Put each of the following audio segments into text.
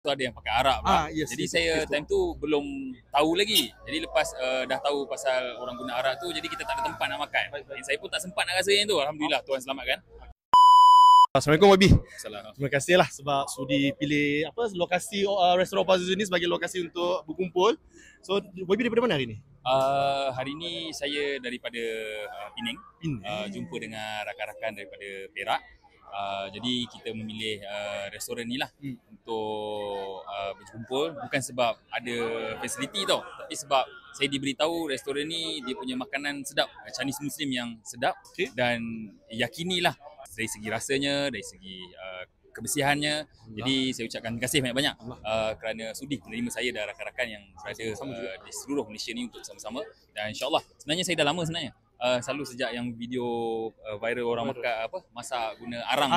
tu ada yang pakai Arab lah. Yes, jadi yes, saya yes, time tu belum tahu lagi. Jadi lepas dah tahu pasal orang guna Arab tu, jadi kita tak ada tempat nak makan. Dan saya pun tak sempat nak rasa yang tu. Alhamdulillah, Tuhan selamatkan. Assalamualaikum Wabi. Assalamualaikum. Terima kasih lah sebab sudi pilih lokasi restoran Oppa Zuzu ni sebagai lokasi untuk berkumpul. So Wabi daripada mana hari ni? Hari ni saya daripada Penang. Jumpa dengan rakan-rakan daripada Perak. Jadi kita memilih restoran ni lah untuk berkumpul. Bukan sebab ada fasiliti tau, tapi sebab saya diberitahu restoran ni dia punya makanan sedap, Chinese Muslim yang sedap. Dan yakinilah dari segi rasanya, dari segi kebersihannya. Jadi saya ucapkan terima kasih banyak-banyak kerana sudi menerima saya dan rakan-rakan yang berada di seluruh Malaysia ni untuk sama-sama. Dan insyaAllah, sebenarnya saya dah lama sebenarnya. Selalu sejak yang video viral orang masak guna arang.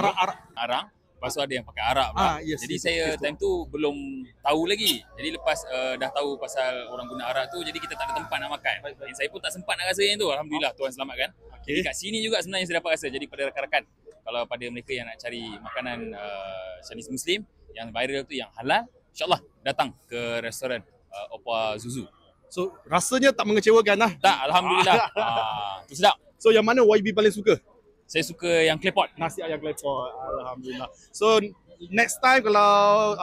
Lepas tu ada yang pakai Arab lah. Jadi saya time tu belum tahu lagi. Jadi lepas dah tahu pasal orang guna Arab tu, jadi kita tak ada tempat nak makan. Dan saya pun tak sempat nak rasa yang tu. Alhamdulillah, Tuhan selamatkan. Jadi kat sini juga sebenarnya saya dapat rasa. Jadi pada rakan-rakan, kalau pada mereka yang nak cari makanan Chinese Muslim yang viral tu, yang halal, insyaAllah datang ke restoran Oppa Zuzu. So rasanya tak mengecewakan lah? Tak, Alhamdulillah. Tu sedap. So yang mana YB paling suka? Saya suka yang claypot. Nasi ayam claypot. Alhamdulillah. So next time kalau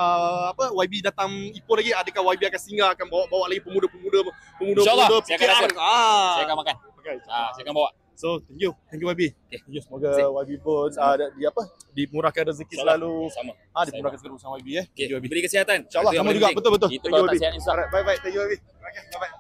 YB datang Ipoh lagi, adakah YB akan singgah, akan bawa lagi pemuda-pemuda InsyaAllah saya akan rasa. Saya akan makan. Saya akan bawa. So thank you YB. Semoga YB pun dimurahkan rezeki InsyaAllah. selalu. Sama. Dimurahkan rezeki bersama YB. Beri kesihatan. InsyaAllah sama juga. Betul. Itu kalau tak sihat insya. Bye. Thank you YB. Okay, bye.